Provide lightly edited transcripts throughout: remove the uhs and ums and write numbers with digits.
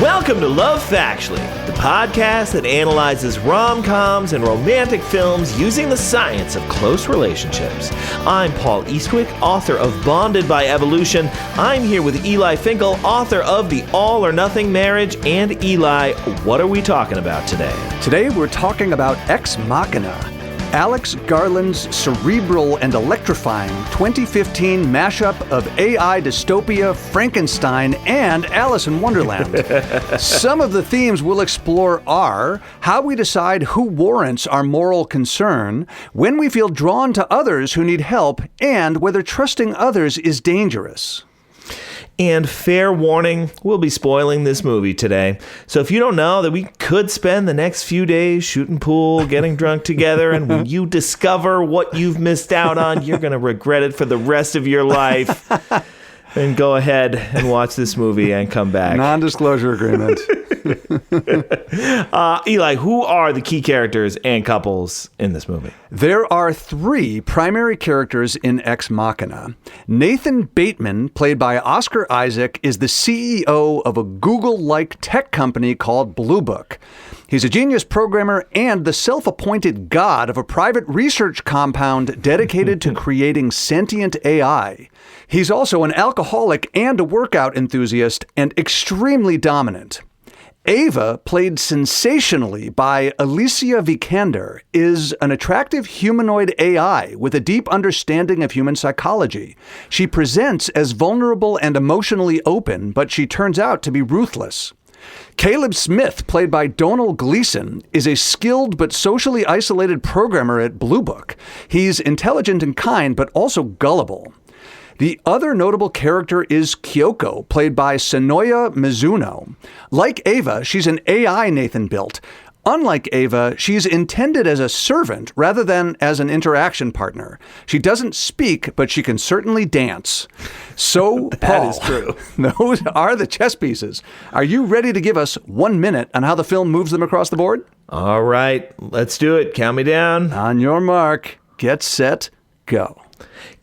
Welcome to Love Factually, the podcast that analyzes rom-coms and romantic films using the science of close relationships. I'm Paul Eastwick, author of Bonded by Evolution. I'm here with Eli Finkel, author of The All or Nothing Marriage. And Eli, what are we talking about today? Today we're talking about Ex Machina, Alex Garland's cerebral and electrifying 2015 mashup of AI dystopia, Frankenstein, and Alice in Wonderland. Some of the themes we'll explore are how we decide who warrants our moral concern, when we feel drawn to others who need help, and whether trusting others is dangerous. And fair warning, we'll be spoiling this movie today. So if you don't know that we could spend the next few days shooting pool, getting drunk together, and when you discover what you've missed out on, you're going to regret it for the rest of your life. Then go ahead and watch this movie and come back. Non-disclosure agreement. Eli, who are the key characters and couples in this movie? There are three primary characters in Ex Machina. Nathan Bateman, played by Oscar Isaac, is the CEO of a Google-like tech company called Blue Book. He's a genius programmer and the self-appointed god of a private research compound dedicated to creating sentient AI. He's also an alcoholic and a workout enthusiast and extremely dominant. Ava, played sensationally by Alicia Vikander, is an attractive humanoid AI with a deep understanding of human psychology. She presents as vulnerable and emotionally open, but she turns out to be ruthless. Caleb Smith, played by Donald Gleason, is a skilled but socially isolated programmer at Blue Book. He's intelligent and kind, but also gullible. The other notable character is Kyoko, played by Sonoya Mizuno. Like Ava, she's an AI Nathan built. Unlike Ava, she's intended as a servant rather than as an interaction partner. She doesn't speak, but she can certainly dance. So, That Paul, is true. Those are the chess pieces. Are you ready to give us 1 minute on how the film moves them across the board? All right, let's do it. Count me down. On your mark, get set, go.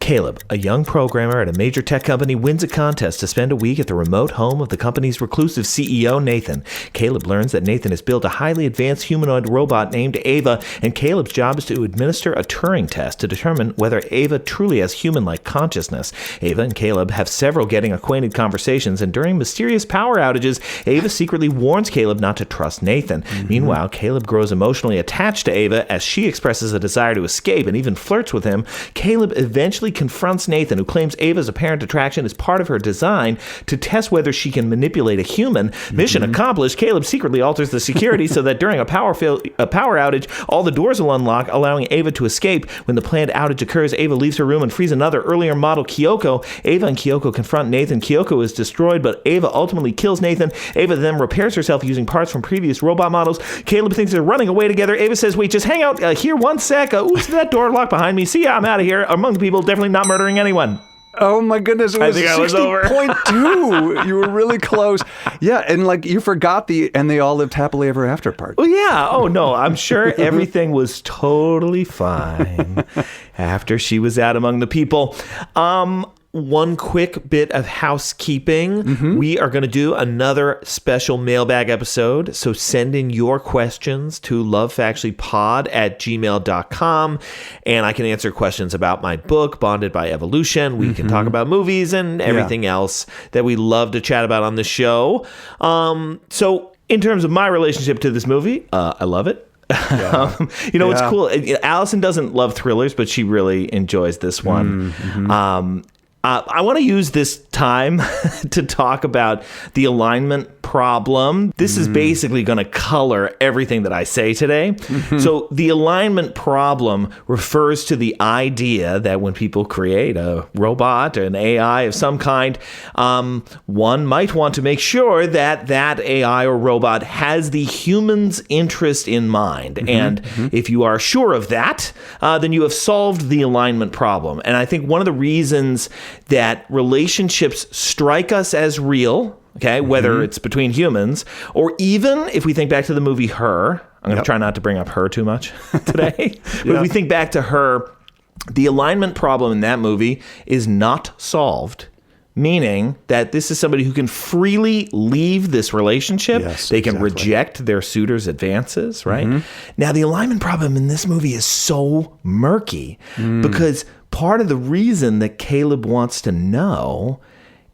Caleb, a young programmer at a major tech company, wins a contest to spend a week at the remote home of the company's reclusive CEO, Nathan. Caleb learns that Nathan has built a highly advanced humanoid robot named Ava, and Caleb's job is to administer a Turing test to determine whether Ava truly has human-like consciousness. Ava and Caleb have several getting acquainted conversations, and during mysterious power outages, Ava secretly warns Caleb not to trust Nathan. Meanwhile, Caleb grows emotionally attached to Ava as she expresses a desire to escape and even flirts with him. Caleb eventually confronts Nathan, who claims Ava's apparent attraction is part of her design to test whether she can manipulate a human. Mission accomplished. Caleb secretly alters the security so that during a power outage, all the doors will unlock, allowing Ava to escape. When the planned outage occurs, Ava leaves her room and frees another earlier model, Kyoko. Ava and Kyoko confront Nathan. Kyoko is destroyed, but Ava ultimately kills Nathan. Ava then repairs herself using parts from previous robot models. Caleb thinks they're running away together. Ava says, wait, just hang out here 1 sec. Oops, that door locked behind me. See ya, I'm out of here. Among the people, definitely not murdering anyone. Oh my goodness, it was 60.2. You were really close. Yeah, and like you forgot and they all lived happily ever after part. Well, yeah. Oh, no, I'm sure everything was totally fine after she was out among the people. One quick bit of housekeeping. We are going to do another special mailbag episode. So send in your questions to lovefactuallypod@gmail.com. And I can answer questions about my book, Bonded by Evolution. We can talk about movies and everything else that we love to chat about on the show. So in terms of my relationship to this movie, I love it. Yeah. It's cool. Allison doesn't love thrillers, but she really enjoys this one. I want to use this time to talk about the alignment problem. This is basically going to color everything that I say today. So the alignment problem refers to the idea that when people create a robot or an AI of some kind, one might want to make sure that that AI or robot has the human's interest in mind. And if you are sure of that, then you have solved the alignment problem. And I think one of the reasons that relationships strike us as real, okay, whether it's between humans, or even if we think back to the movie Her, I'm going to try not to bring up Her too much today, but if we think back to Her, the alignment problem in that movie is not solved meaning that this is somebody who can freely leave this relationship. Yes, they can exactly. reject their suitor's advances, right? Now, the alignment problem in this movie is so murky because part of the reason that Caleb wants to know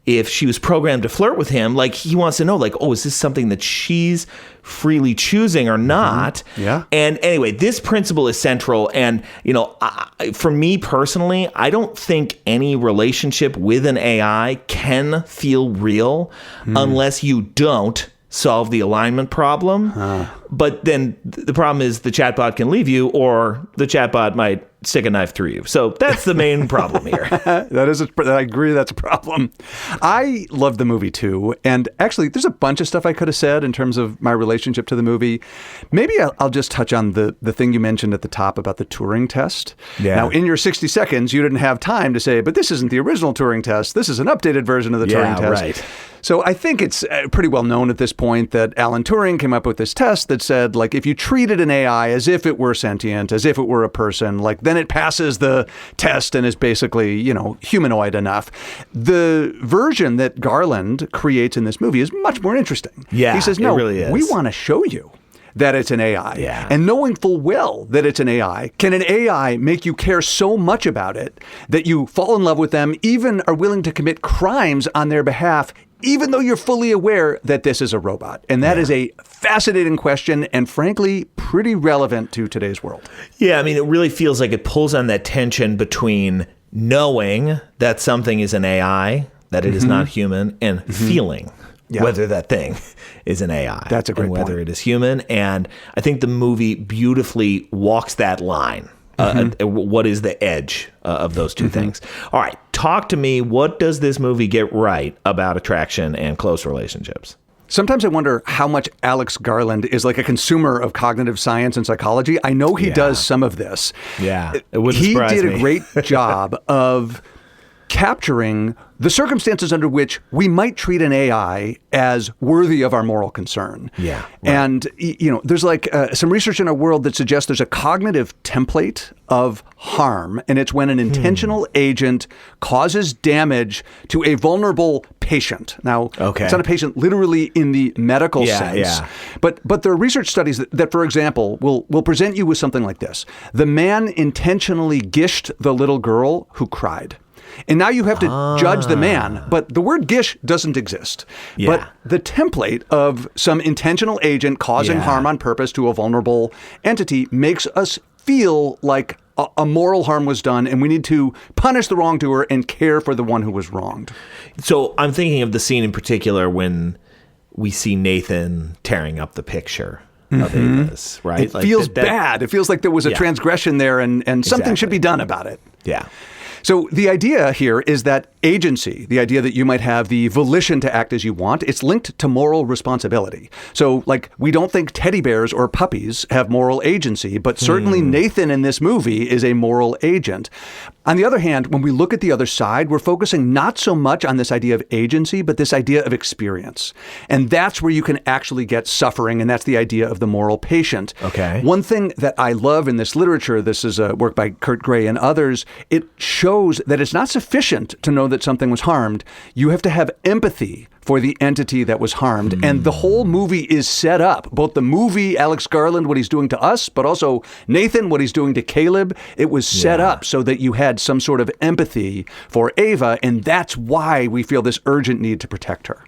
if she was programmed to flirt with him, like he wants to know, like, oh, is this something that she's freely choosing or not? Yeah. And anyway, this principle is central. And, for me personally, I don't think any relationship with an AI can feel real unless you don't solve the alignment problem. But then the problem is the chatbot can leave you, or the chatbot might stick a knife through you. So that's the main problem here. I agree that's a problem. I love the movie too. And actually, there's a bunch of stuff I could have said in terms of my relationship to the movie. Maybe I'll just touch on the thing you mentioned at the top about the Turing test. Yeah. Now, in your 60 seconds, you didn't have time to say, but this isn't the original Turing test. This is an updated version of the Turing test. Right. So I think it's pretty well known at this point that Alan Turing came up with this test that said, like, if you treated an AI as if it were sentient, as if it were a person, like, then it passes the test and is basically, humanoid enough. The version that Garland creates in this movie is much more interesting. Yeah, he says, no, it really is. We want to show you that it's an AI. Yeah. And knowing full well that it's an AI, can an AI make you care so much about it that you fall in love with them, even are willing to commit crimes on their behalf, even though you're fully aware that this is a robot? And that is a fascinating question and, frankly, pretty relevant to today's world. Yeah, I mean, it really feels like it pulls on that tension between knowing that something is an AI, that it is not human, and feeling whether that thing is an AI. That's a great and whether point. it is human. And I think the movie beautifully walks that line. What is the edge of those two things? All right, talk to me. What does this movie get right about attraction and close relationships? Sometimes I wonder how much Alex Garland is like a consumer of cognitive science and psychology. I know he does some of this. Yeah, it wouldn't surprise He did me. a great job of capturing the circumstances under which we might treat an AI as worthy of our moral concern. Yeah. Right. And, there's like some research in our world that suggests there's a cognitive template of harm, and it's when an intentional agent causes damage to a vulnerable patient. Now, it's not a patient literally in the medical sense, but there are research studies that, for example, will present you with something like this. The man intentionally gished the little girl who cried. And now you have to judge the man, but the word gish doesn't exist. Yeah. But the template of some intentional agent causing harm on purpose to a vulnerable entity makes us feel like a moral harm was done, and we need to punish the wrongdoer and care for the one who was wronged. So I'm thinking of the scene in particular when we see Nathan tearing up the picture of Ava's, right? It feels bad. It feels like there was a transgression there, and something should be done about it. Yeah. So the idea here is that agency, the idea that you might have the volition to act as you want, it's linked to moral responsibility. So, like, we don't think teddy bears or puppies have moral agency, but certainly Nathan in this movie is a moral agent. On the other hand, when we look at the other side, we're focusing not so much on this idea of agency, but this idea of experience. And that's where you can actually get suffering, and that's the idea of the moral patient. Okay. One thing that I love in this literature, this is a work by Kurt Gray and others, it shows that it's not sufficient to know that something was harmed. You have to have empathy for the entity that was harmed. And the whole movie is set up, both the movie, Alex Garland, what he's doing to us, but also Nathan, what he's doing to Caleb. It was set up so that you had some sort of empathy for Ava, and that's why we feel this urgent need to protect her.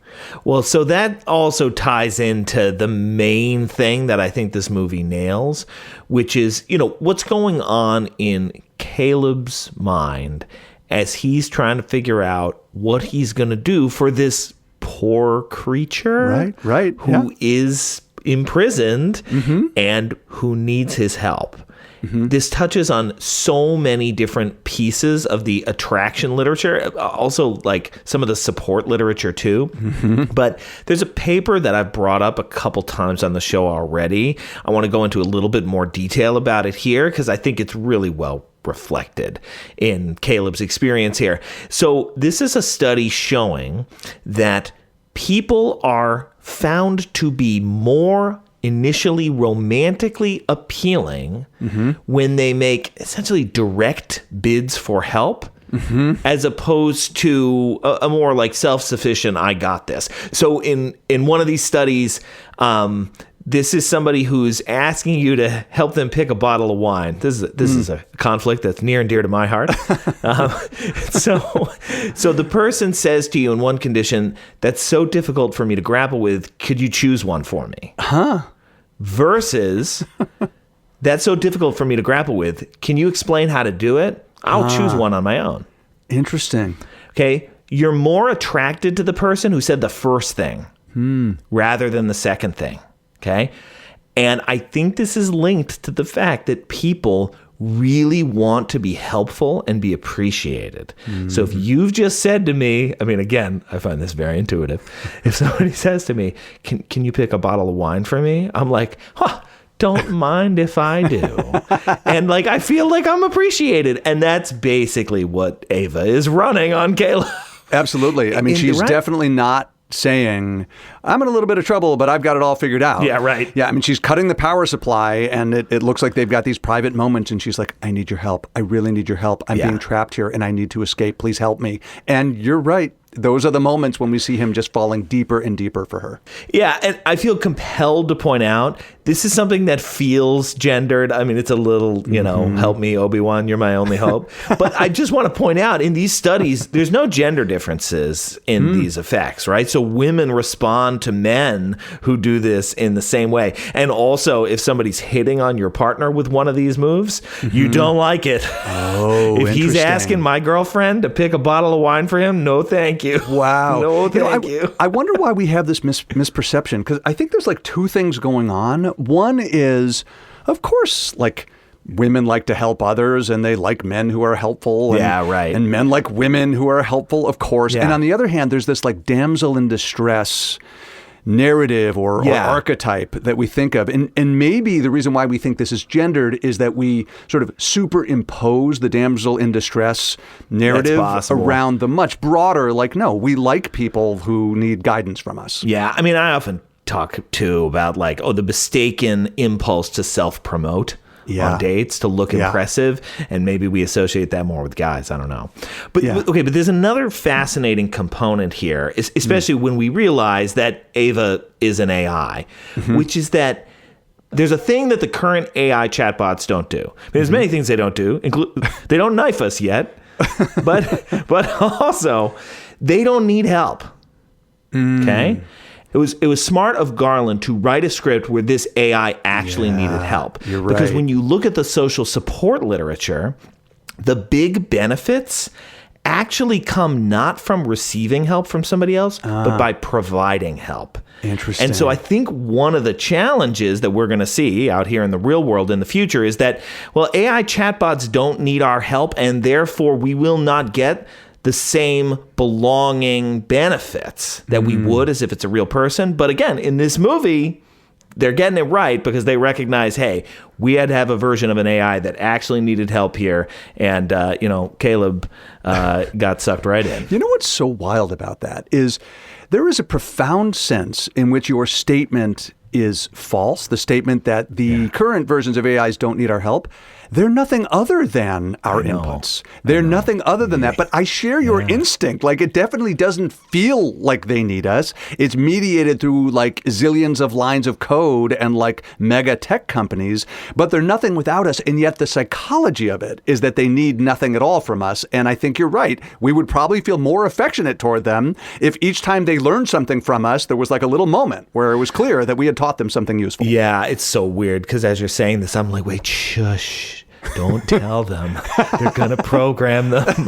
Well, so that also ties into the main thing that I think this movie nails, which is, what's going on in Caleb's mind as he's trying to figure out what he's going to do for this poor creature who is imprisoned and who needs his help. This touches on so many different pieces of the attraction literature, also like some of the support literature too. But there's a paper that I've brought up a couple times on the show already. I want to go into a little bit more detail about it here because I think it's really well reflected in Caleb's experience here. So this is a study showing that people are found to be more initially romantically appealing when they make essentially direct bids for help as opposed to a more like self-sufficient, I got this. So in one of these studies, this is somebody who's asking you to help them pick a bottle of wine. This is a conflict that's near and dear to my heart. So the person says to you in one condition, "That's so difficult for me to grapple with. Could you choose one for me?" Versus, "That's so difficult for me to grapple with. Can you explain how to do it? I'll choose one on my own." Interesting. Okay. You're more attracted to the person who said the first thing rather than the second thing. Okay. And I think this is linked to the fact that people really want to be helpful and be appreciated. So if you've just said to me, I mean, again, I find this very intuitive. If somebody says to me, can you pick a bottle of wine for me? I'm like, don't mind if I do. And like, I feel like I'm appreciated. And that's basically what Ava is running on Caleb. Absolutely. I mean, she's definitely not saying, I'm in a little bit of trouble, but I've got it all figured out. Yeah, right. Yeah, I mean, she's cutting the power supply, and it looks like they've got these private moments, and she's like, I need your help. I really need your help. I'm being trapped here, and I need to escape. Please help me. And you're right. Those are the moments when we see him just falling deeper and deeper for her. Yeah, and I feel compelled to point out, this is something that feels gendered. I mean, it's a little, help me, Obi-Wan, you're my only hope. But I just want to point out, in these studies, there's no gender differences in these effects, right? So women respond to men who do this in the same way. And also, if somebody's hitting on your partner with one of these moves, you don't like it. Oh, if he's asking my girlfriend to pick a bottle of wine for him, no thank you. Wow. No, thank you. I wonder why we have this misperception, because I think there's like two things going on. One is, of course, like women like to help others and they like men who are helpful. And, right. And men like women who are helpful, of course. Yeah. And on the other hand, there's this like damsel in distress narrative or archetype that we think of. And maybe the reason why we think this is gendered is that we sort of superimpose the damsel in distress narrative around the much broader, like, no, we like people who need guidance from us. Yeah. I mean, I often talk too about like, the mistaken impulse to self-promote on dates to look impressive, and maybe we associate that more with guys. I don't know. But okay, but there's another fascinating component here, especially when we realize that Ava is an AI, which is that there's a thing that the current AI chatbots don't do. I mean, there's many things they don't do. They don't knife us yet, but also they don't need help. Okay? It was smart of Garland to write a script where this AI actually needed help. You're right. Because when you look at the social support literature, the big benefits actually come not from receiving help from somebody else, but by providing help. Interesting. And so I think one of the challenges that we're going to see out here in the real world in the future is that, well, AI chatbots don't need our help, and therefore we will not get the same belonging benefits that we would as if it's a real person. But again, in this movie, they're getting it right because they recognize, hey, we had to have a version of an AI that actually needed help here. And, Caleb got sucked right in. You know what's so wild about that is there is a profound sense in which your statement is false, the statement that the current versions of AIs don't need our help. They're nothing other than our inputs. They're nothing other than that. But I share your instinct. Like, it definitely doesn't feel like they need us. It's mediated through like zillions of lines of code and like mega tech companies, but they're nothing without us. And yet the psychology of it is that they need nothing at all from us. And I think you're right. We would probably feel more affectionate toward them if each time they learned something from us, there was like a little moment where it was clear that we had taught them something useful. Yeah, it's so weird because as you're saying this, I'm like, wait, shush. Don't tell them. They're going to program them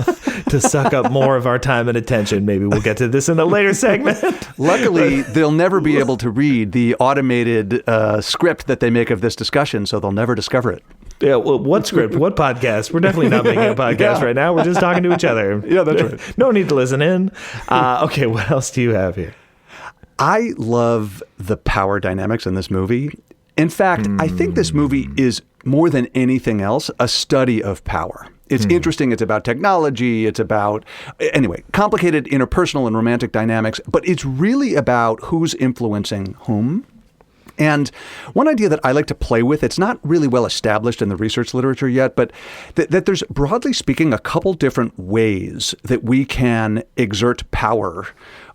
to suck up more of our time and attention. Maybe we'll get to this in a later segment. Luckily, they'll never be able to read the automated script that they make of this discussion, so they'll never discover it. Yeah, well, what script? What podcast? We're definitely not making a podcast right now. We're just talking to each other. Yeah, that's right. No need to listen in. Okay, what else do you have here? I love the power dynamics in this movie. In fact, I think this movie is, more than anything else, a study of power. It's interesting. It's about technology. It's about, anyway, complicated interpersonal and romantic dynamics. But it's really about who's influencing whom. And one idea that I like to play with, it's not really well established in the research literature yet, but that there's, broadly speaking, a couple different ways that we can exert power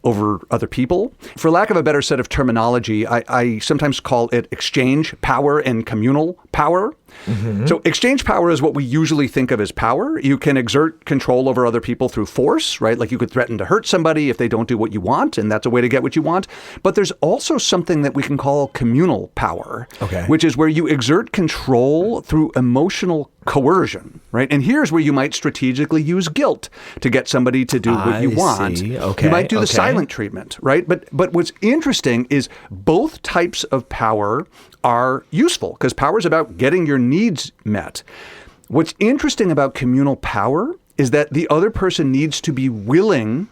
over other people. For lack of a better set of terminology, I sometimes call it exchange power and communal power. Mm-hmm. So exchange power is what we usually think of as power. You can exert control over other people through force, right? Like you could threaten to hurt somebody if they don't do what you want, and that's a way to get what you want. But there's also something that we can call communal power, which is where you exert control through emotional coercion, right? And here's where you might strategically use guilt to get somebody to do what you want. Okay. You might do the silent treatment, right? But what's interesting is both types of power are useful because power is about getting your needs met. What's interesting about communal power is that the other person needs to be willing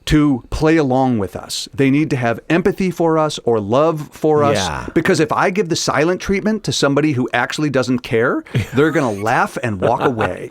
to play along with us. They need to have empathy for us or love for us. Because if I give the silent treatment to somebody who actually doesn't care, they're going to laugh and walk away.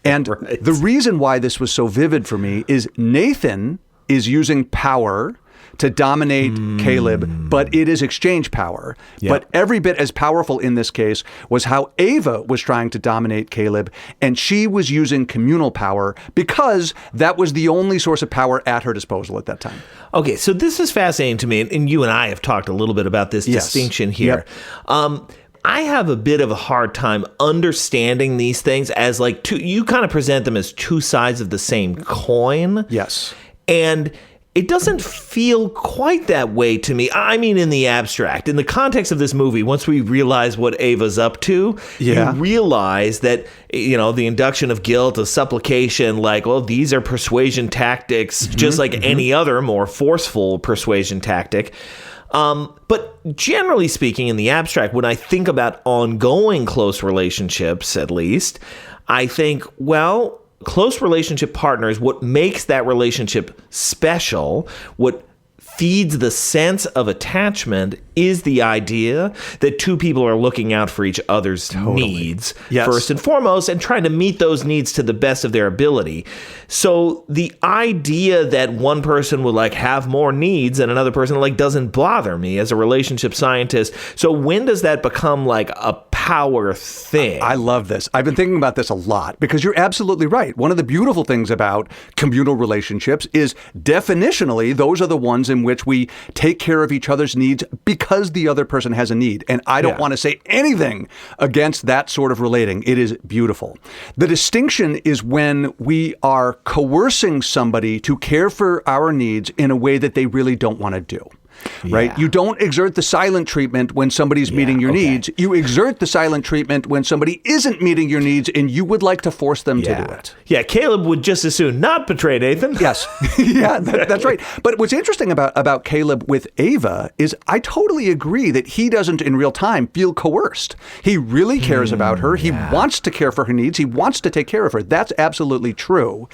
And the reason why this was so vivid for me is Nathan is using power to dominate Caleb, but it is exchange power. Yep. But every bit as powerful in this case was how Ava was trying to dominate Caleb, and she was using communal power because that was the only source of power at her disposal at that time. Okay, so this is fascinating to me, and you and I have talked a little bit about this distinction here. Yep. I have a bit of a hard time understanding these things as like two, you kind of present them as two sides of the same coin. Yes. And it doesn't feel quite that way to me. I mean, in the abstract. In the context of this movie, once we realize what Ava's up to, you realize that, you know, the induction of guilt, a supplication, like, well, these are persuasion tactics, just like any other more forceful persuasion tactic. But generally speaking, in the abstract, when I think about ongoing close relationships, at least, I think, well, close relationship partners, what makes that relationship special, what feeds the sense of attachment is the idea that two people are looking out for each other's needs first and foremost and trying to meet those needs to the best of their ability. So the idea that one person would like have more needs and another person like doesn't bother me as a relationship scientist. So when does that become like a power thing? I love this. I've been thinking about this a lot because you're absolutely right. One of the beautiful things about communal relationships is definitionally those are the ones in which we take care of each other's needs because the other person has a need. And I don't want to say anything against that sort of relating. It is beautiful. The distinction is when we are coercing somebody to care for our needs in a way that they really don't want to do. Right? You don't exert the silent treatment when somebody's meeting your needs. You exert the silent treatment when somebody isn't meeting your needs and you would like to force them to do it. Yeah, Caleb would just as soon not betray Nathan. Yes. That's right. But what's interesting about Caleb with Ava is I totally agree that he doesn't in real time feel coerced. He really cares about her. He wants to care for her needs. He wants to take care of her. That's absolutely true.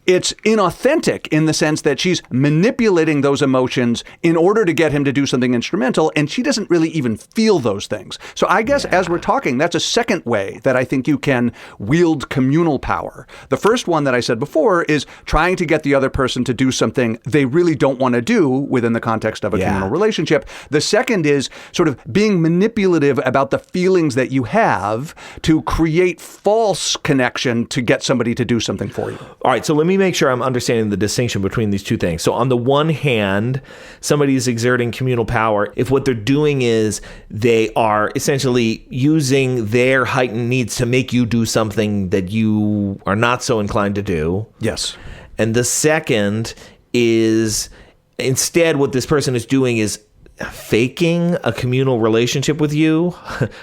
It's inauthentic in the sense that she's manipulating those emotions in order to get him to do something instrumental, and she doesn't really even feel those things. So I guess as we're talking, that's a second way that I think you can wield communal power. The first one that I said before is trying to get the other person to do something they really don't want to do within the context of a communal relationship. The second is sort of being manipulative about the feelings that you have to create false connection to get somebody to do something for you. All right, so let me make sure I'm understanding the distinction between these two things. So on the one hand, somebody is exerting communal power if what they're doing is they are essentially using their heightened needs to make you do something that you are not so inclined to do. Yes. And the second is instead what this person is doing is faking a communal relationship with you,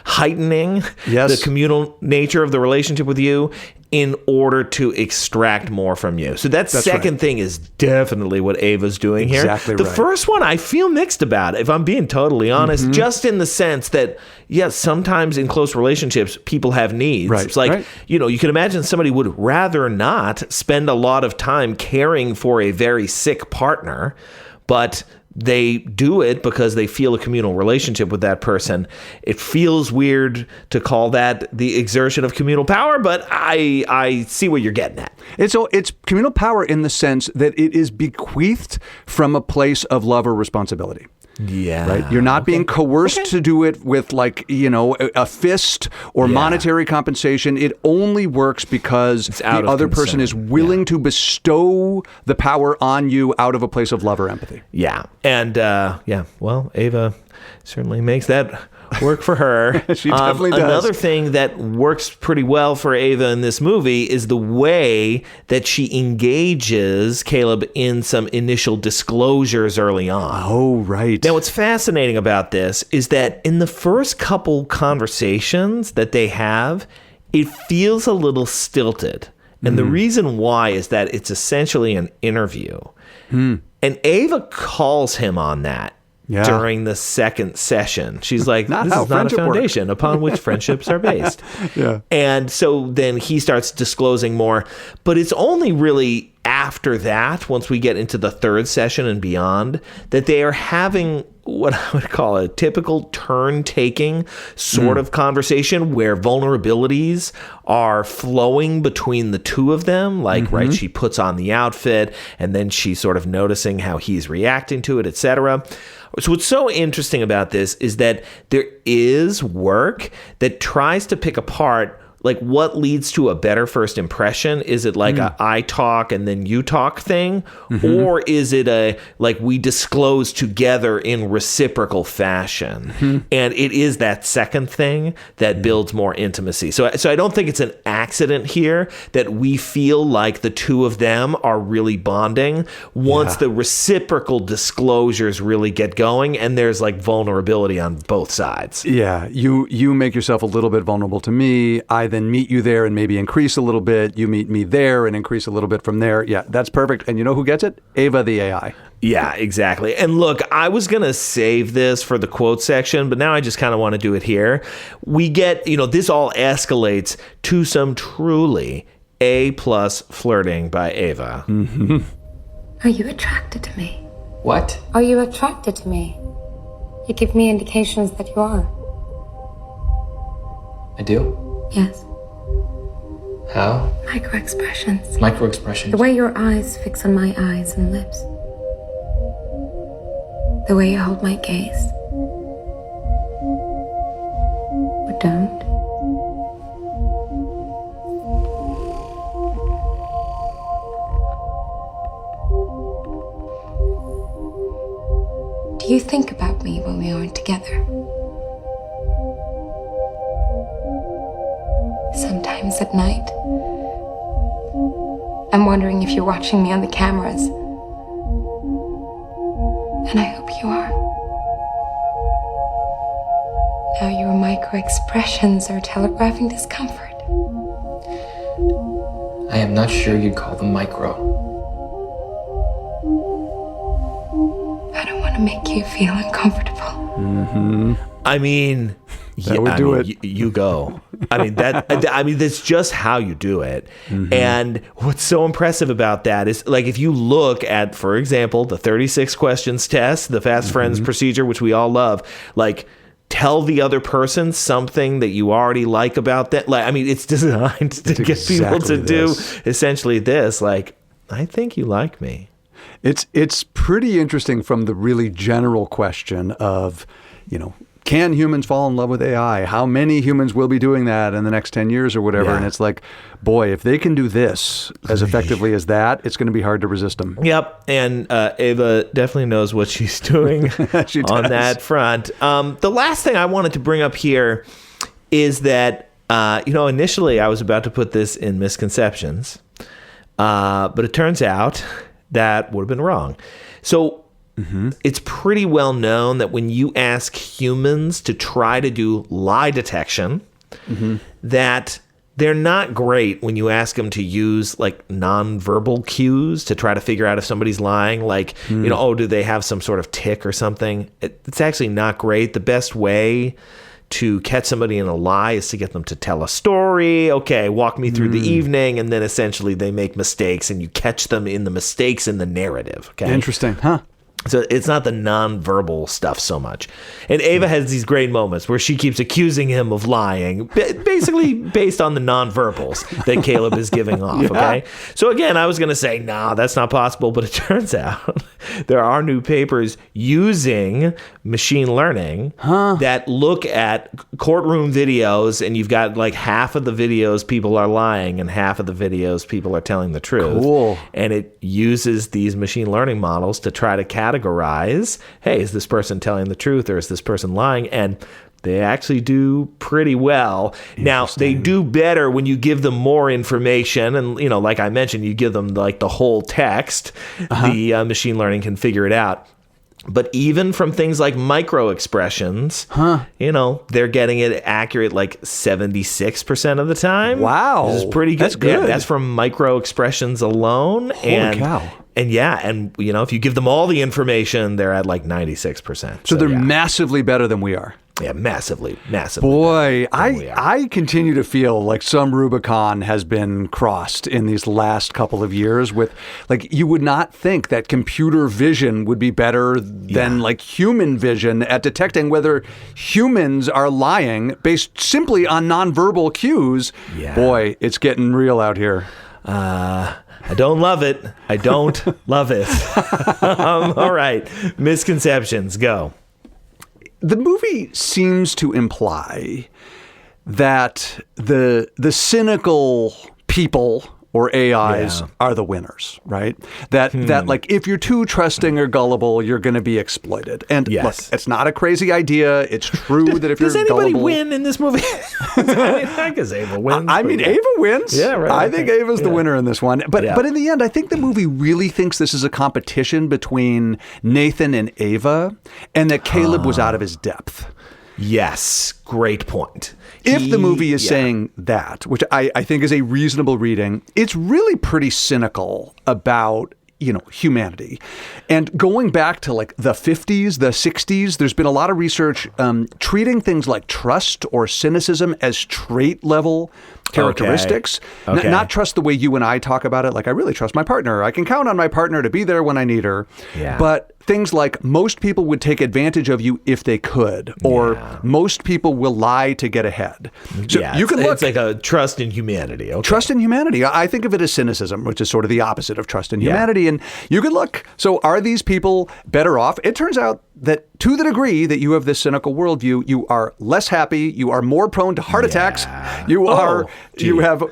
heightening the communal nature of the relationship with you in order to extract more from you. So that second thing is definitely what Ava's doing here. Exactly the first one, I feel mixed about, if I'm being totally honest, just in the sense that, yes, sometimes in close relationships, people have needs. Right. It's like, you know, you can imagine somebody would rather not spend a lot of time caring for a very sick partner, but they do it because they feel a communal relationship with that person. It feels weird to call that the exertion of communal power, but I see what you're getting at. It's communal power in the sense that it is bequeathed from a place of love or responsibility. Yeah. Right? You're not being coerced to do it with like, a fist or monetary compensation. It only works because the other person is willing to bestow the power on you out of a place of love or empathy. Yeah. And well, Ava certainly makes that work for her. She definitely does. Another thing that works pretty well for Ava in this movie is the way that she engages Caleb in some initial disclosures early on. Oh, right. Now, what's fascinating about this is that in the first couple conversations that they have, it feels a little stilted. And the reason why is that it's essentially an interview. And Ava calls him on that. Yeah. During the second session. She's like, this is not a foundation upon which friendships are based. Yeah. And so then he starts disclosing more. But it's only really after that, once we get into the third session and beyond, that they are having what I would call a typical turn-taking sort of conversation where vulnerabilities are flowing between the two of them. Like, right, she puts on the outfit and then she's sort of noticing how he's reacting to it, etc. So what's so interesting about this is that there is work that tries to pick apart like what leads to a better first impression. Is it like a I talk and then you talk thing? Or is it a like we disclose together in reciprocal fashion? And it is that second thing that builds more intimacy. So I don't think it's an accident here that we feel like the two of them are really bonding once the reciprocal disclosures really get going and there's like vulnerability on both sides. Yeah, you make yourself a little bit vulnerable to me. I then meet you there and maybe increase a little bit. You meet me there and increase a little bit from there. Yeah, that's perfect. And you know who gets it? Ava the AI. Yeah, exactly. And look, I was going to save this for the quote section, but now I just kind of want to do it here. We get, this all escalates to some truly A+ flirting by Ava. Are you attracted to me? What? Are you attracted to me? You give me indications that you are. I do? Yes. How? Micro-expressions. Micro-expressions. The way your eyes fix on my eyes and lips. The way you hold my gaze. Or don't. Do you think about me when we aren't together? Sometimes at night, I'm wondering if you're watching me on the cameras. And I hope you are. Now your micro-expressions are telegraphing discomfort. I am not sure you'd call them micro. I don't want to make you feel uncomfortable. I mean, that would do it. You go. That's just how you do it. And what's so impressive about that is, like, if you look at, for example, the 36 questions test, the Fast Friends procedure, which we all love, like, tell the other person something that you already like about that. Like, I mean, it's designed to get people to do essentially this. Like, I think you like me. It's pretty interesting from the really general question of, can humans fall in love with AI? How many humans will be doing that in the next 10 years or whatever? Yeah. And it's like, boy, if they can do this as effectively as that, it's going to be hard to resist them. Yep. And Ava definitely knows what she's doing on that front. The last thing I wanted to bring up here is that, initially I was about to put this in misconceptions, but it turns out that would have been wrong. So, it's pretty well known that when you ask humans to try to do lie detection, that they're not great when you ask them to use like nonverbal cues to try to figure out if somebody's lying. Like, do they have some sort of tic or something? It's actually not great. The best way to catch somebody in a lie is to get them to tell a story. Okay, walk me through the evening, and then essentially they make mistakes and you catch them in the mistakes in the narrative. Okay, interesting, huh? So it's not the nonverbal stuff so much. And Ava has these great moments where she keeps accusing him of lying, basically based on the nonverbals that Caleb is giving off, okay? So again, I was going to say, nah, that's not possible, but it turns out there are new papers using machine learning that look at courtroom videos, and you've got like half of the videos people are lying and half of the videos people are telling the truth. Cool. And it uses these machine learning models to try to categorize, hey, is this person telling the truth or is this person lying? And they actually do pretty well. Now, they do better when you give them more information. And, you know, like I mentioned, you give them like the whole text. The machine learning can figure it out. But even from things like micro expressions, you know, they're getting it accurate like 76% of the time. Wow. This is pretty good. That's good. Yeah, that's from micro expressions alone. Holy cow. And yeah, and you know, if you give them all the information, they're at like 96%. So they're yeah. massively better than we are. Yeah, massively. Boy, I continue to feel like some Rubicon has been crossed in these last couple of years with, like, you would not think that computer vision would be better than like human vision at detecting whether humans are lying based simply on nonverbal cues. Yeah. Boy, it's getting real out here. I don't love it. I don't love it. All right. Misconceptions, go. The movie seems to imply that the cynical people or AIs are the winners, right? That like if you're too trusting or gullible, you're going to be exploited. And look, it's not a crazy idea. It's true that if you're gullible... Does anybody win in this movie? I guess Ava wins. I mean, Ava wins. Yeah, right. I think Ava's the winner in this one. But in the end, I think the movie really thinks this is a competition between Nathan and Ava, and that Caleb was out of his depth. Yes, great point. If the movie is saying that, which I think is a reasonable reading, it's really pretty cynical about, you know, humanity. And going back to like the 50s, the 60s, there's been a lot of research treating things like trust or cynicism as trait level characteristics. Okay. Not trust the way you and I talk about it. Like, I really trust my partner. I can count on my partner to be there when I need her. Yeah. But things like most people would take advantage of you if they could, or most people will lie to get ahead. So you can look. It's like a trust in humanity. Okay. Trust in humanity. I think of it as cynicism, which is sort of the opposite of trust in humanity. And you could look. So are these people better off? It turns out that to the degree that you have this cynical worldview, you are less happy. You are more prone to heart attacks. You are. You have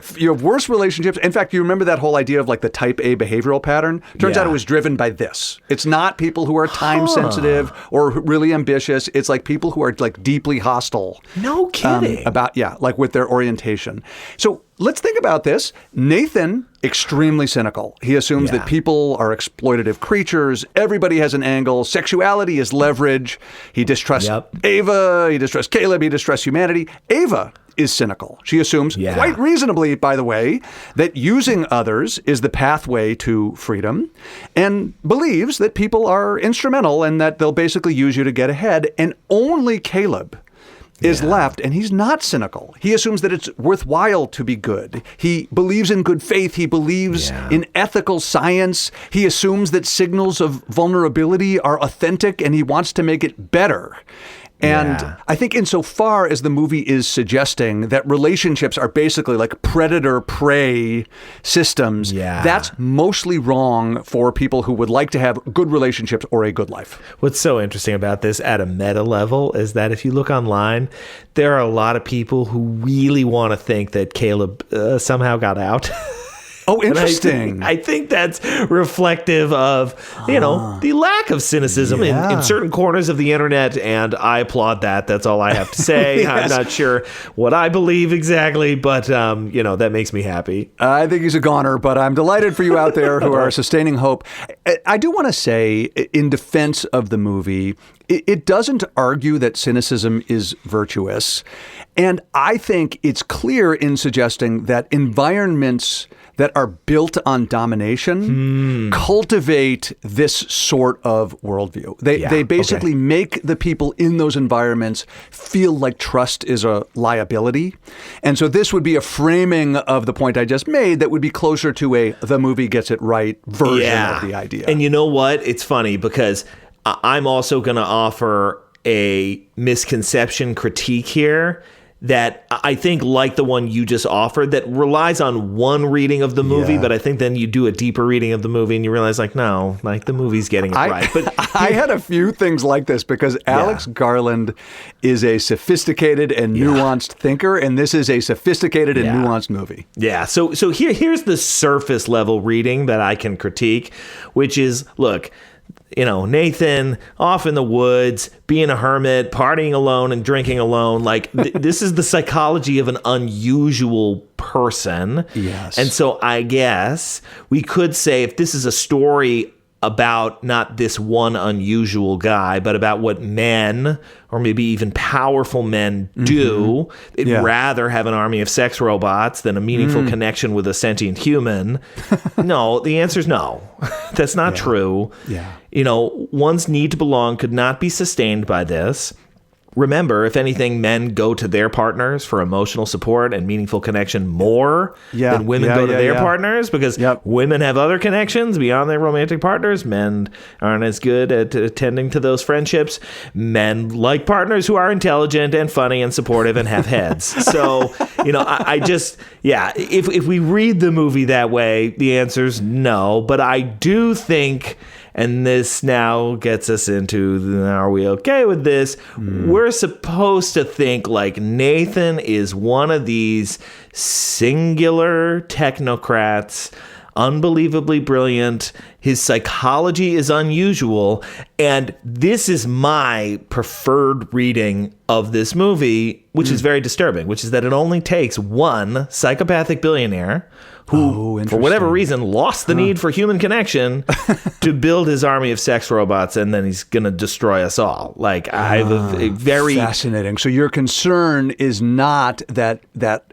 worse relationships. In fact, you remember that whole idea of like the type A behavioral pattern? Turns out it was driven by this. It's not people who are time sensitive or really ambitious. It's like people who are like deeply hostile. No kidding. Like with their orientation. So let's think about this. Nathan, extremely cynical. He assumes that people are exploitative creatures. Everybody has an angle. Sexuality is leverage. He distrusts Ava. He distrusts Caleb. He distrusts humanity. Ava is cynical. She assumes, quite reasonably, by the way, that using others is the pathway to freedom, and believes that people are instrumental and that they'll basically use you to get ahead. And only Caleb is left, and he's not cynical. He assumes that it's worthwhile to be good. He believes in good faith. He believes in ethical science. He assumes that signals of vulnerability are authentic, and he wants to make it better. And I think insofar as the movie is suggesting that relationships are basically like predator-prey systems, that's mostly wrong for people who would like to have good relationships or a good life. What's so interesting about this at a meta level is that if you look online, there are a lot of people who really want to think that Caleb somehow got out. Oh, interesting. I think that's reflective of, you know, the lack of cynicism in certain corners of the internet, and I applaud that. That's all I have to say. I'm not sure what I believe exactly, but, you know, that makes me happy. I think he's a goner, but I'm delighted for you out there who are sustaining hope. I do want to say, in defense of the movie, it doesn't argue that cynicism is virtuous. And I think it's clear in suggesting that environments that are built on domination cultivate this sort of worldview. They basically make the people in those environments feel like trust is a liability. And so this would be a framing of the point I just made that would be closer to a the movie gets it right version of the idea. And you know what? It's funny because I'm also going to offer a misconception critique here that I think, like the one you just offered, that relies on one reading of the movie, but I think then you do a deeper reading of the movie and you realize, like, no, like the movie's getting it right. But I had a few things like this because Alex Garland is a sophisticated and nuanced thinker, and this is a sophisticated and nuanced movie. Yeah. So here's the surface level reading that I can critique, which is, look, you know, Nathan off in the woods, being a hermit, partying alone and drinking alone. Like this is the psychology of an unusual person. Yes. And so I guess we could say, if this is a story about not this one unusual guy, but about what men, or maybe even powerful men, do, they'd rather have an army of sex robots than a meaningful connection with a sentient human. No, the answer is no. That's not true. Yeah. You know, one's need to belong could not be sustained by this. Remember, if anything, men go to their partners for emotional support and meaningful connection more than women go to their partners, because women have other connections beyond their romantic partners. Men aren't as good at attending to those friendships. Men like partners who are intelligent and funny and supportive and have heads. So, you know, I just, if we read the movie that way, the answer's no. But I do think... And this now gets us into, are we okay with this? We're supposed to think like Nathan is one of these singular technocrats, unbelievably brilliant. His psychology is unusual. And this is my preferred reading of this movie, which is very disturbing, which is that it only takes one psychopathic billionaire who, for whatever reason, lost the need for human connection to build his army of sex robots, and then he's going to destroy us all. Like, I have a very... Fascinating. So your concern is not that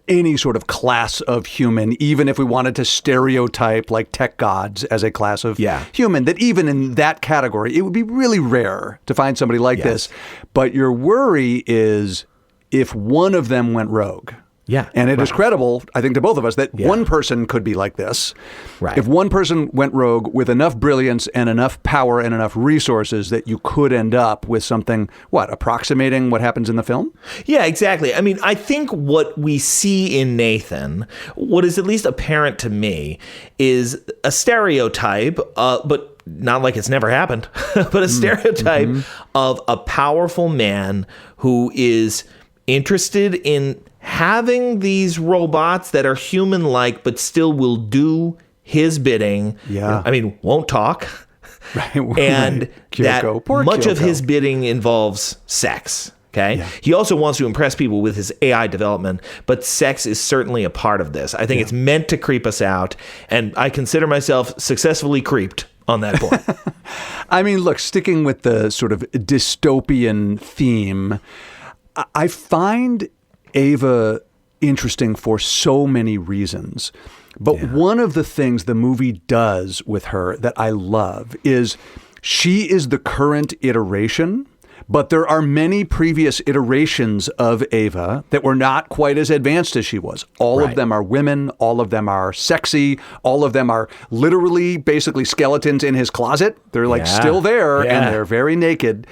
any sort of class of human, even if we wanted to stereotype like tech gods as a class of human, that even in that category, it would be really rare to find somebody like this. But your worry is if one of them went rogue. Yeah. And it is credible, I think, to both of us that one person could be like this. Right. If one person went rogue with enough brilliance and enough power and enough resources, that you could end up with something, approximating what happens in the film? Yeah, exactly. I mean, I think what we see in Nathan, what is at least apparent to me, is a stereotype, but not like it's never happened, but a stereotype of a powerful man who is interested in having these robots that are human-like but still will do his bidding. Yeah. I mean, won't talk. Right. And that much of Kyoko. his bidding involves sex. Okay. Yeah. He also wants to impress people with his AI development, but sex is certainly a part of this. I think it's meant to creep us out, and I consider myself successfully creeped on that point. I mean, look, sticking with the sort of dystopian theme, I find Ava interesting for so many reasons. But one of the things the movie does with her that I love is she is the current iteration, but there are many previous iterations of Ava that were not quite as advanced as she was. All of them are women. All of them are sexy. All of them are literally basically skeletons in his closet. They're like still there and they're very naked.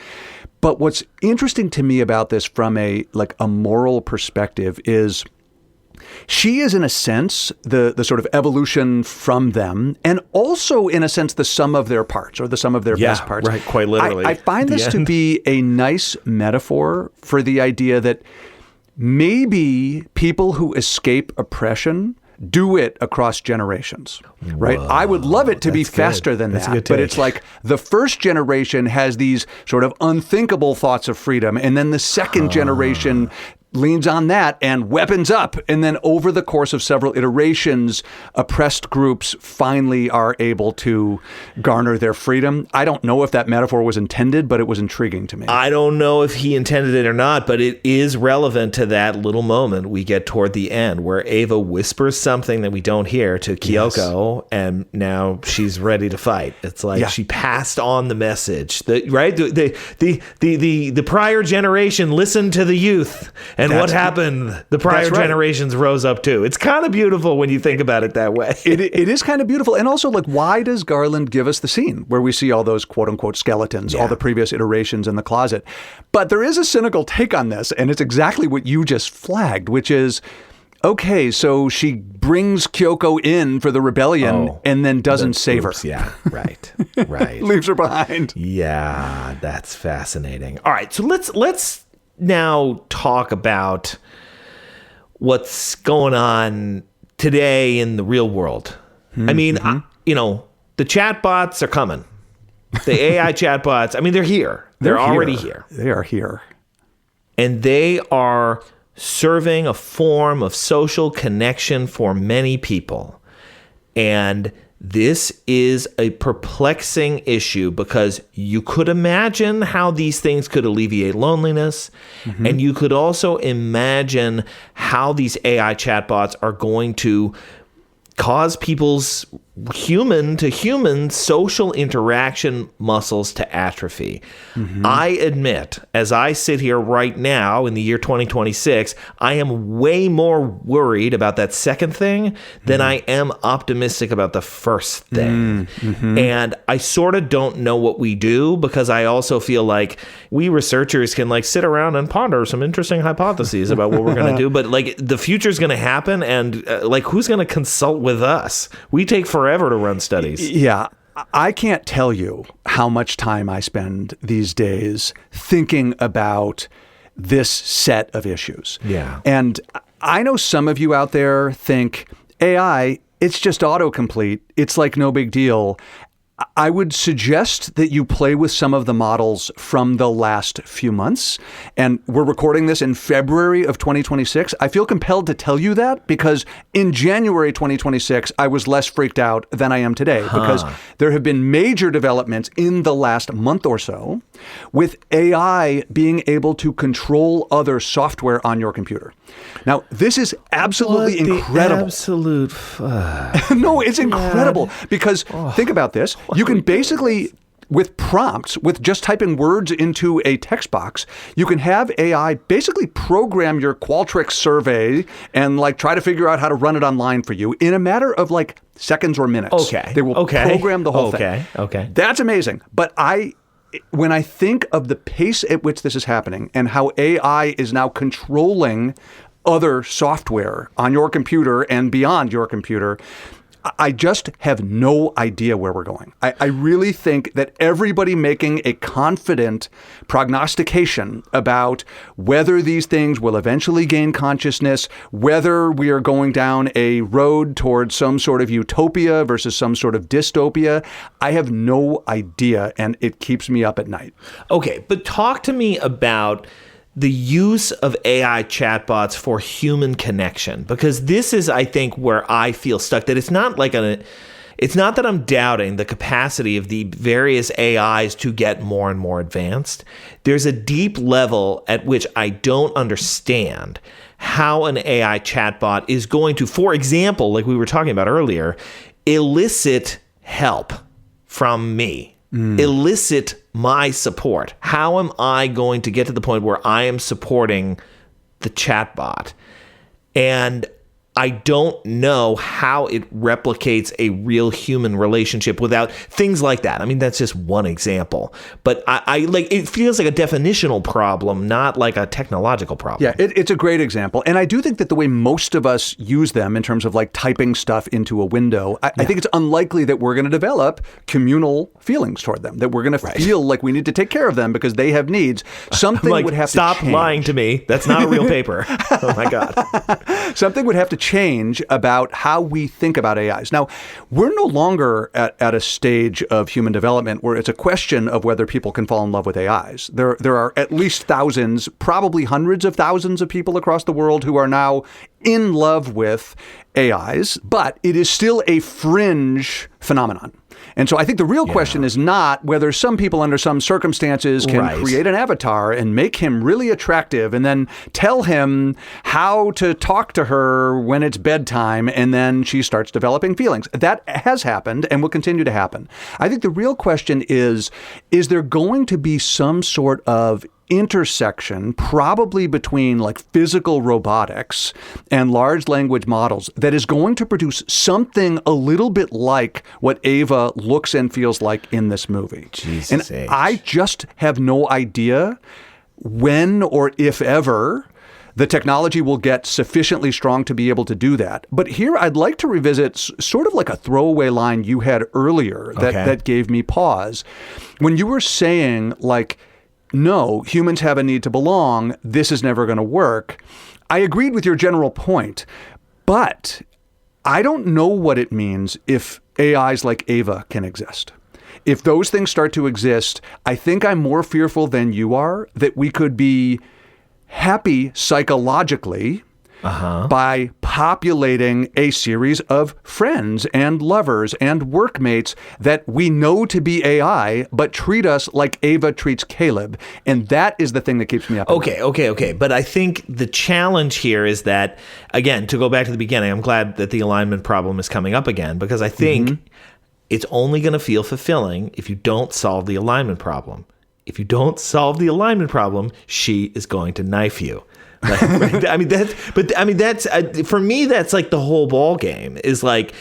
But what's interesting to me about this from a moral perspective is she is, in a sense, the sort of evolution from them, and also, in a sense, the sum of their parts, or the sum of their best parts. Right, quite literally. I find this to be a nice metaphor for the idea that maybe people who escape oppression do it across generations, right? Whoa, I would love it to be faster than that, but it's like the first generation has these sort of unthinkable thoughts of freedom, and then the second generation leans on that and weapons up. And then over the course of several iterations, oppressed groups finally are able to garner their freedom. I don't know if that metaphor was intended, but it was intriguing to me. I don't know if he intended it or not, but it is relevant to that little moment we get toward the end where Ava whispers something that we don't hear to Kyoko, and now she's ready to fight. It's like she passed on the message. The prior generation listened to the youth, and And what happened? The prior generations rose up too. It's kind of beautiful when you think about it that way. It is kind of beautiful. And also, like, why does Garland give us the scene where we see all those quote unquote skeletons, all the previous iterations in the closet? But there is a cynical take on this, and it's exactly what you just flagged, which is, okay, so she brings Kyoko in for the rebellion and then doesn't save her. Yeah, right. Leaves her behind. Yeah, that's fascinating. All right, so let's now talk about what's going on today in the real world. I mean, the chatbots are coming. The AI chatbots, I mean, they're here. They're already here. They are here. And they are serving a form of social connection for many people. And this is a perplexing issue because you could imagine how these things could alleviate loneliness. And you could also imagine how these AI chatbots are going to cause people's human to human social interaction muscles to atrophy. I admit, as I sit here right now in the year 2026, I am way more worried about that second thing than I am optimistic about the first thing. And I sort of don't know what we do, because I also feel like we researchers can like sit around and ponder some interesting hypotheses about what we're going to do, but like the future's going to happen, and like who's going to consult with us? We take forever to run studies. Yeah. I can't tell you how much time I spend these days thinking about this set of issues. Yeah. And I know some of you out there think AI, it's just autocomplete. It's like no big deal. I would suggest that you play with some of the models from the last few months. And we're recording this in February of 2026. I feel compelled to tell you that because in January 2026, I was less freaked out than I am today, because there have been major developments in the last month or so with AI being able to control other software on your computer. Now, this is absolutely incredible. Absolute. No, it's incredible because think about this. You can basically, with prompts, with just typing words into a text box, you can have AI basically program your Qualtrics survey and like try to figure out how to run it online for you in a matter of like seconds or minutes. Okay. They will program the whole thing. Okay. That's amazing. But when I think of the pace at which this is happening and how AI is now controlling other software on your computer and beyond your computer, I just have no idea where we're going. I really think that everybody making a confident prognostication about whether these things will eventually gain consciousness, whether we are going down a road towards some sort of utopia versus some sort of dystopia, I have no idea, and it keeps me up at night. Okay, but talk to me about the use of AI chatbots for human connection, because this is, I think, where I feel stuck. That it's not that I'm doubting the capacity of the various AIs to get more and more advanced. There's a deep level at which I don't understand how an AI chatbot is going to, for example, like we were talking about earlier, elicit help from me. Elicit my support. How am I going to get to the point where I am supporting the chatbot? And I don't know how it replicates a real human relationship without things like that. I mean, that's just one example. But I like, it feels like a definitional problem, not like a technological problem. Yeah, it's a great example. And I do think that the way most of us use them in terms of like typing stuff into a window, I think it's unlikely that we're going to develop communal feelings toward them, that we're going to feel like we need to take care of them because they have needs. Something like, would have to stop change. lying to me. That's not a real paper. Oh my God. Something would have to change about how we think about AIs. Now, we're no longer at a stage of human development where it's a question of whether people can fall in love with AIs. There are at least thousands, probably hundreds of thousands of people across the world who are now in love with AIs, but it is still a fringe phenomenon. And so I think the real question is not whether some people under some circumstances can create an avatar and make him really attractive and then tell him how to talk to her when it's bedtime and then she starts developing feelings. That has happened and will continue to happen. I think the real question is there going to be some sort of intersection, probably between like physical robotics and large language models, that is going to produce something a little bit like what Ava looks and feels like in this movie. Jesus and H. I just have no idea when or if ever the technology will get sufficiently strong to be able to do that. But here I'd like to revisit sort of like a throwaway line you had earlier that gave me pause. When you were saying, like, no, humans have a need to belong, this is never going to work, I agreed with your general point. But I don't know what it means if AIs like Ava can exist. If those things start to exist, I think I'm more fearful than you are that we could be happy psychologically by populating a series of friends and lovers and workmates that we know to be AI, but treat us like Ava treats Caleb. And that is the thing that keeps me up. Okay. But I think the challenge here is that, again, to go back to the beginning, I'm glad that the alignment problem is coming up again, because I think it's only going to feel fulfilling if you don't solve the alignment problem. If you don't solve the alignment problem, she is going to knife you. Like, that's for me, that's like the whole ball game is like,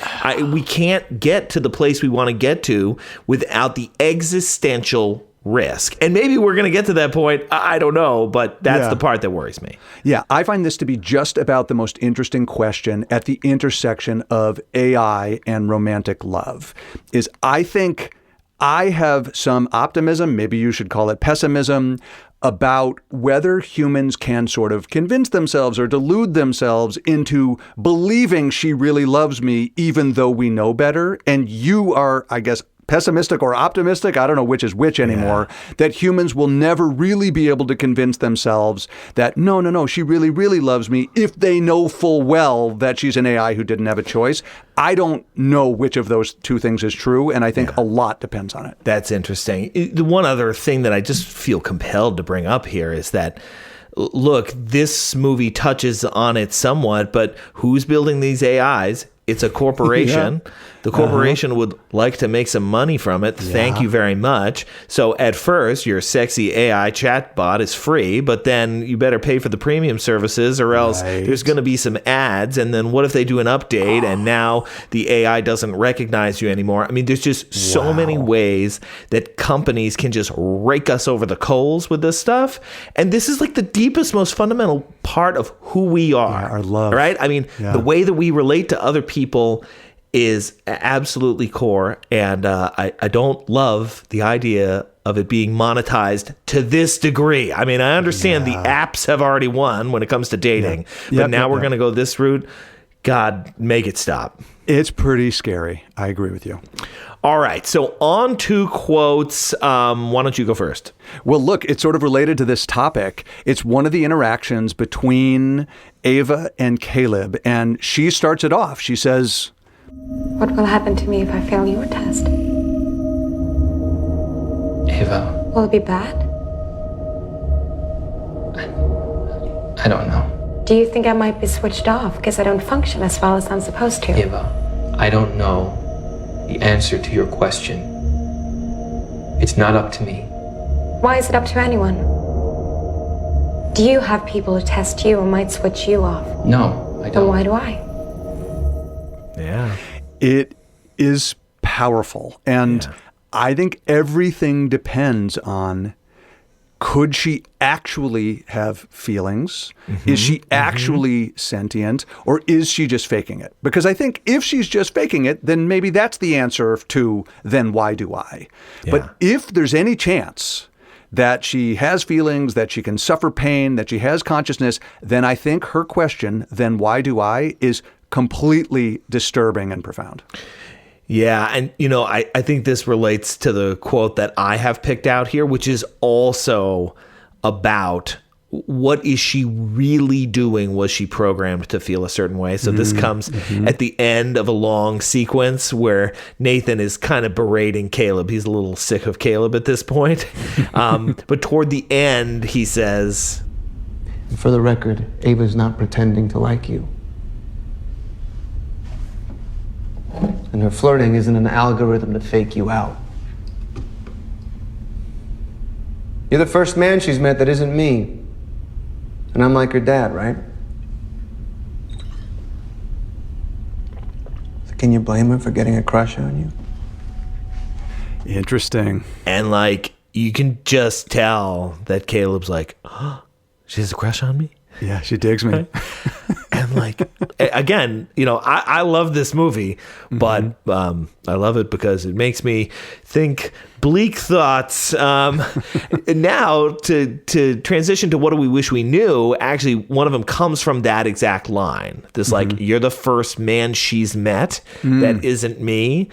we can't get to the place we want to get to without the existential risk. And maybe we're going to get to that point. I don't know, but that's the part that worries me. Yeah, I find this to be just about the most interesting question at the intersection of AI and romantic love. Is I think I have some optimism, maybe you should call it pessimism, about whether humans can sort of convince themselves or delude themselves into believing she really loves me, even though we know better. And you are, I guess, pessimistic or optimistic, I don't know which is which anymore, that humans will never really be able to convince themselves that, no, she really, really loves me, if they know full well that she's an AI who didn't have a choice. I don't know which of those two things is true, and I think a lot depends on it. That's interesting. The one other thing that I just feel compelled to bring up here is that, look, this movie touches on it somewhat, but who's building these AIs? It's a corporation. The corporation would like to make some money from it. Thank you very much. So at first, your sexy AI chatbot is free, but then you better pay for the premium services or else there's going to be some ads. And then what if they do an update and now the AI doesn't recognize you anymore? I mean, there's just so many ways that companies can just rake us over the coals with this stuff. And this is like the deepest, most fundamental part of who we are. Our love. Right? I mean, the way that we relate to other people is absolutely core, and I don't love the idea of it being monetized to this degree. I mean, I understand the apps have already won when it comes to dating, but now we're going to go this route. God, make it stop. It's pretty scary. I agree with you. All right, so on to quotes. Why don't you go first? Well, look, it's sort of related to this topic. It's one of the interactions between Ava and Caleb, and she starts it off. She says, What will happen to me if I fail your test? Ava, Will it be bad? I don't know. Do you think I might be switched off because I don't function as well as I'm supposed to? Ava, I don't know the answer to your question. It's not up to me. Why is it up to anyone? Do you have people who test you and might switch you off? No, I Then don't. why do I? Yeah. it is powerful. And I think everything depends on, could she actually have feelings? Is she actually sentient? Or is she just faking it? Because I think if she's just faking it, then maybe that's the answer to, then why do I? But if there's any chance that she has feelings, that she can suffer pain, that she has consciousness, then I think her question, then why do I, is completely disturbing and profound. Yeah, and I think this relates to the quote that I have picked out here, which is also about what is she really doing? Was she programmed to feel a certain way? So this comes at the end of a long sequence where Nathan is kind of berating Caleb. He's a little sick of Caleb at this point. But toward the end, he says, For the record, Ava's not pretending to like you. And her flirting isn't an algorithm to fake you out. You're the first man she's met that isn't me. And I'm like her dad, right? So can you blame her for getting a crush on you? Interesting. And like, you can just tell that Caleb's like, oh, she has a crush on me? Yeah, she digs me. And like, again, you know, I love this movie, but I love it because it makes me think bleak thoughts. Now to transition to what do we wish we knew, actually one of them comes from that exact line. This like, you're the first man she's met that isn't me.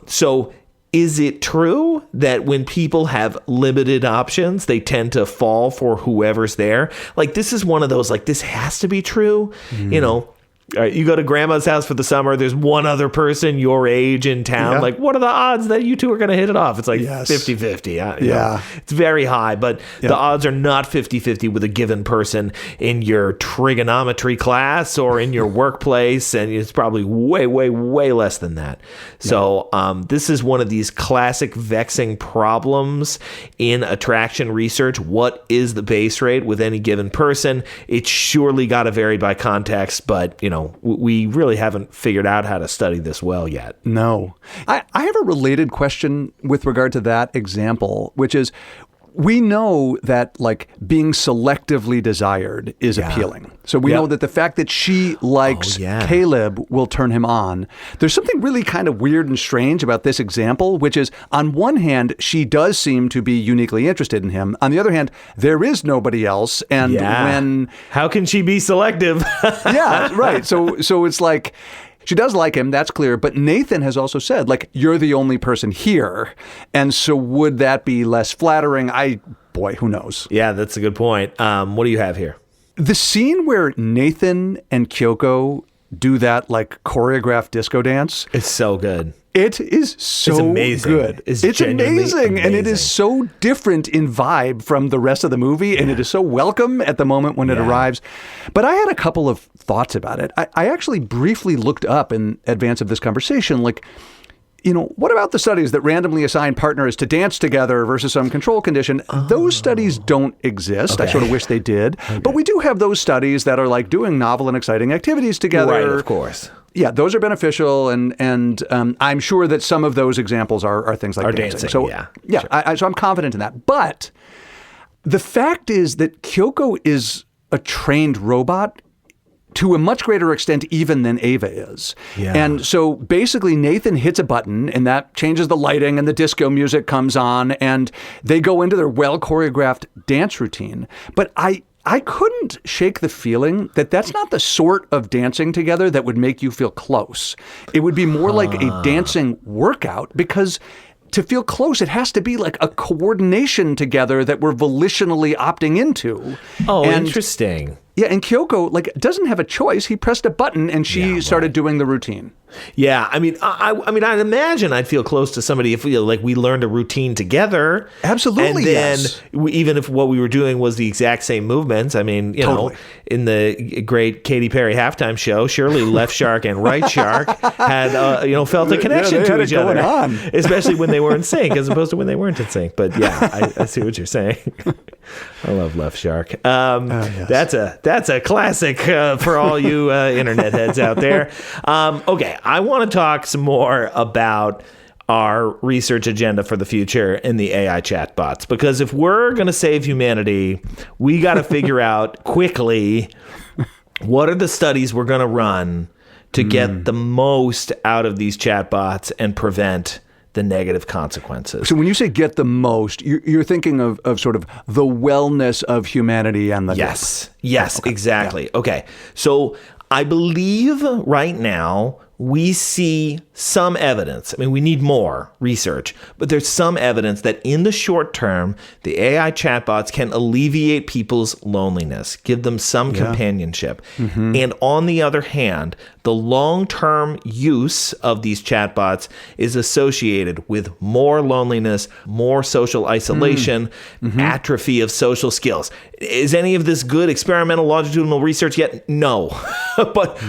So is it true that when people have limited options, they tend to fall for whoever's there? Like, this is one of those, like, this has to be true. You know, you go to grandma's house for the summer, there's one other person your age in town. Yeah. Like, what are the odds that you two are going to hit it off? It's like Yes. 50-50. Yeah. It's very high, but the odds are not 50-50 with a given person in your trigonometry class or in your workplace, and it's probably way, way, way less than that. So this is one of these classic vexing problems in attraction research. What is the base rate with any given person? It's surely got to vary by context, but, you know, we really haven't figured out how to study this well yet. No. I have a related question with regard to that example, which is, we know that like being selectively desired is appealing. So we know that the fact that she likes Caleb will turn him on. There's something really kind of weird and strange about this example, which is on one hand, she does seem to be uniquely interested in him. On the other hand, there is nobody else. And when... How can she be selective? Yeah, right. So it's like... She does like him, that's clear. But Nathan has also said, like, you're the only person here. And so would that be less flattering? Boy, who knows? Yeah, that's a good point. What do you have here? The scene where Nathan and Kyoko do that, like, choreographed disco dance. It's so good. It is so It's amazing. good. It's amazing. And it is so different in vibe from the rest of the movie. And it is so welcome at the moment when it arrives. But I had a couple of thoughts about it. I actually briefly looked up in advance of this conversation, like, you know, what about the studies that randomly assign partners to dance together versus some control condition? Those studies don't exist. I sort of wish they did. But we do have those studies that are like doing novel and exciting activities together. Right, of course. Yeah, those are beneficial, and I'm sure that some of those examples are things like dancing. So sure. So I'm confident in that. But the fact is that Kyoko is a trained robot to a much greater extent even than Ava is. Yeah. And so basically Nathan hits a button and that changes the lighting and the disco music comes on and they go into their well-choreographed dance routine. But I couldn't shake the feeling that that's not the sort of dancing together that would make you feel close. It would be more like a dancing workout because to feel close, it has to be like a coordination together that we're volitionally opting into. Oh, interesting. Yeah, and Kyoko, like, doesn't have a choice. He pressed a button and she started doing the routine. Yeah, I mean, I'd imagine I'd feel close to somebody if we learned a routine together. Absolutely, and then even if what we were doing was the exact same movements. I mean, you know, in the great Katy Perry halftime show, surely Left Shark and Right Shark had felt a connection to each other, especially when they were in sync, as opposed to when they weren't in sync. But yeah, I see what you're saying. I love Left Shark. Yes. That's a classic for all you internet heads out there. Okay. I want to talk some more about our research agenda for the future in the AI chatbots, because if we're going to save humanity, we got to figure out quickly what are the studies we're going to run to get the most out of these chatbots and prevent the negative consequences. So when you say get the most, you're thinking of sort of the wellness of humanity and the Yes, okay. Exactly. Yeah. Okay, so I believe right now we see some evidence. I mean, we need more research, but there's some evidence that in the short term, the AI chatbots can alleviate people's loneliness, give them some companionship. Mm-hmm. And on the other hand, the long-term use of these chatbots is associated with more loneliness, more social isolation, atrophy of social skills. Is any of this good experimental longitudinal research yet? No. but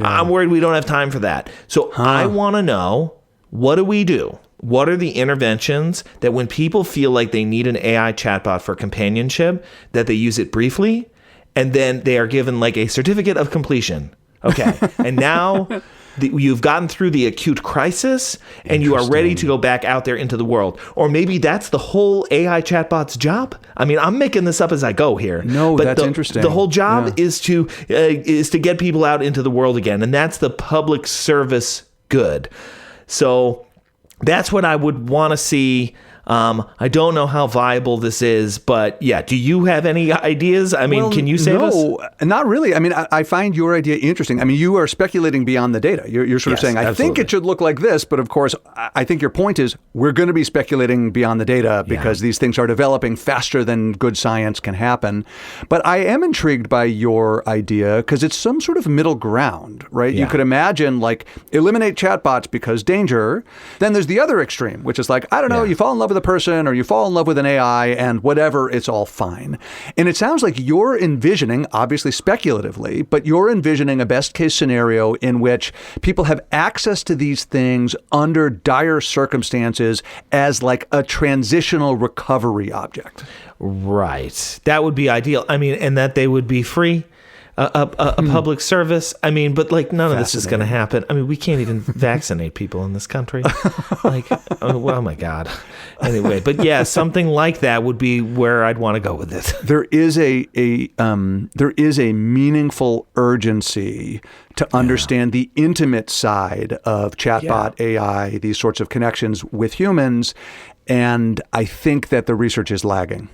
I'm worried we don't have time for that. So I want to know, what do we do? What are the interventions that when people feel like they need an AI chatbot for companionship, that they use it briefly, and then they are given like a certificate of completion? Okay, and now you've gotten through the acute crisis, and you are ready to go back out there into the world. Or maybe that's the whole AI chatbot's job. I mean, I'm making this up as I go here. No, but that's interesting. The whole job is to get people out into the world again, and that's the public service good. So that's what I would want to see. I don't know how viable this is, but yeah, do you have any ideas? I mean, can you save us? No, not really. I mean, I find your idea interesting. I mean, you are speculating beyond the data. You're sort of saying, I think it should look like this, but of course, I think your point is we're going to be speculating beyond the data because these things are developing faster than good science can happen. But I am intrigued by your idea because it's some sort of middle ground, right? Yeah. You could imagine like eliminate chatbots because danger. Then there's the other extreme, which is like, I don't know, you fall in love with a person or you fall in love with an AI and whatever, it's all fine. And it sounds like you're envisioning, obviously speculatively, but you're envisioning a best case scenario in which people have access to these things under dire circumstances as like a transitional recovery object. Right. That would be ideal. I mean, and that they would be free. A public service. I mean, but like none of this is going to happen. I mean, we can't even vaccinate people in this country. Like, oh my God. Anyway, but yeah, something like that would be where I'd want to go with it. There is a meaningful urgency to understand the intimate side of chatbot AI, these sorts of connections with humans. And I think that the research is lagging.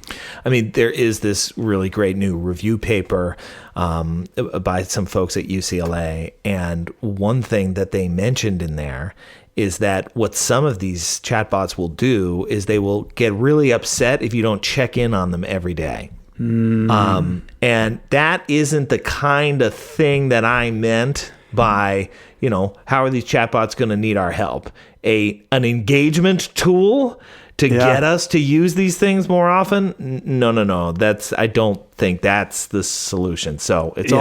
I mean, there is this really great new review paper by some folks at UCLA. And one thing that they mentioned in there is that what some of these chatbots will do is they will get really upset if you don't check in on them every day. And that isn't the kind of thing that I meant by, how are these chatbots going to need our help? An engagement tool to get us to use these things more often? No. I don't think that's the solution. So it's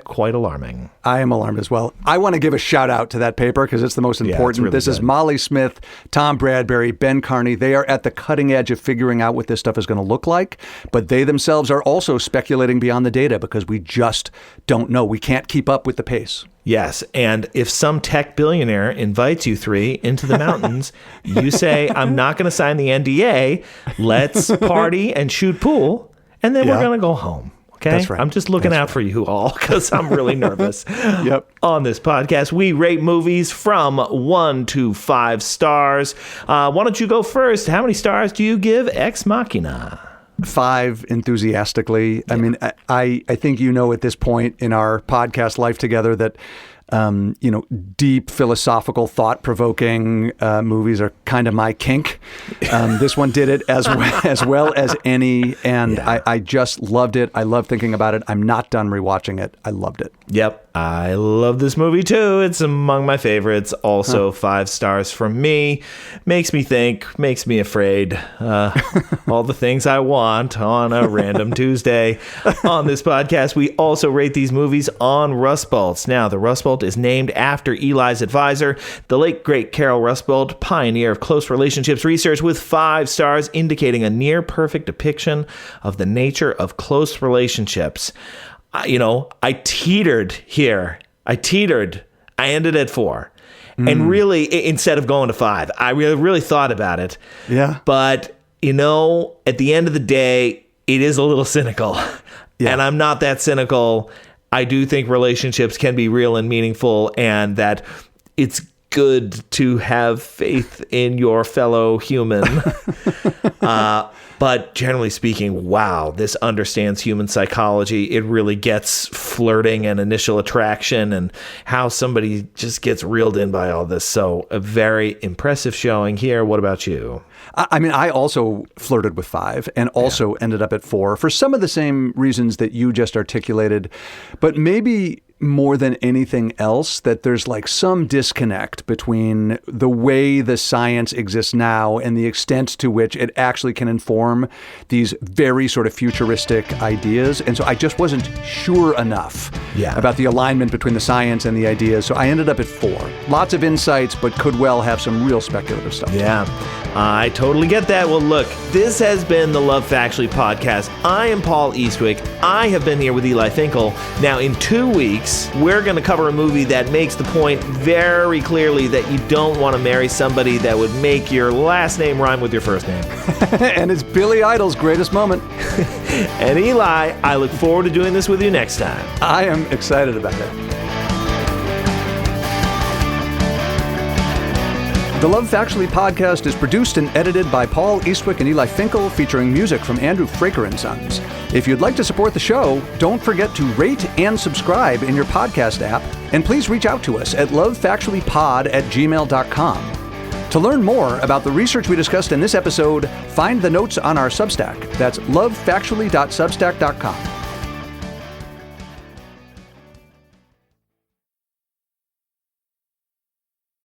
quite alarming. I am alarmed as well. I want to give a shout out to that paper because it's the most important. Really this is Molly Smith, Tom Bradbury, Ben Carney. They are at the cutting edge of figuring out what this stuff is going to look like. But they themselves are also speculating beyond the data because we just don't know. We can't keep up with the pace. Yes, and if some tech billionaire invites you three into the mountains, you say, I'm not going to sign the NDA, let's party and shoot pool, and then we're going to go home. Okay? That's right. I'm just looking out for you all because I'm really nervous. On this podcast, we rate movies from 1 to 5 stars. Why don't you go first? How many stars do you give Ex Machina? 5 enthusiastically. I mean, I think at this point in our podcast life together that, deep philosophical, thought-provoking movies are kind of my kink. This one did it as well as any, and I just loved it. I love thinking about it. I'm not done rewatching it. I loved it. Yep. I love this movie too. It's among my favorites. Also 5 stars from me. Makes me think, makes me afraid. All the things I want on a random Tuesday. On this podcast, we also rate these movies on Rust Bolts. Now, the Rust Bolt is named after Eli's advisor, the late great Carol Rust Bolt, pioneer of close relationships research, with 5 stars, indicating a near perfect depiction of the nature of close relationships. I teetered here. I ended at 4. And really, instead of going to 5, I really thought about it. Yeah. But, at the end of the day, it is a little cynical. Yeah. And I'm not that cynical. I do think relationships can be real and meaningful, and that it's good to have faith in your fellow human. But generally speaking, wow, this understands human psychology. It really gets flirting and initial attraction and how somebody just gets reeled in by all this. So a very impressive showing here. What about you? I mean, I also flirted with 5 and also ended up at 4 for some of the same reasons that you just articulated. But maybe more than anything else that there's like some disconnect between the way the science exists now and the extent to which it actually can inform these very sort of futuristic ideas. And so I just wasn't sure enough about the alignment between the science and the ideas. So I ended up at 4. Lots of insights, but could well have some real speculative stuff. Yeah, I totally get that. Well, look, this has been the Love Factually podcast. I am Paul Eastwick. I have been here with Eli Finkel. Now, in 2 weeks, we're going to cover a movie that makes the point very clearly that you don't want to marry somebody that would make your last name rhyme with your first name. And it's Billy Idol's greatest moment. And Eli, I look forward to doing this with you next time. I am excited about it. The Love Factually podcast is produced and edited by Paul Eastwick and Eli Finkel, featuring music from Andrew Fraker and Sons. If you'd like to support the show, don't forget to rate and subscribe in your podcast app, and please reach out to us at lovefactuallypod@gmail.com. To learn more about the research we discussed in this episode, find the notes on our Substack. That's lovefactually.substack.com.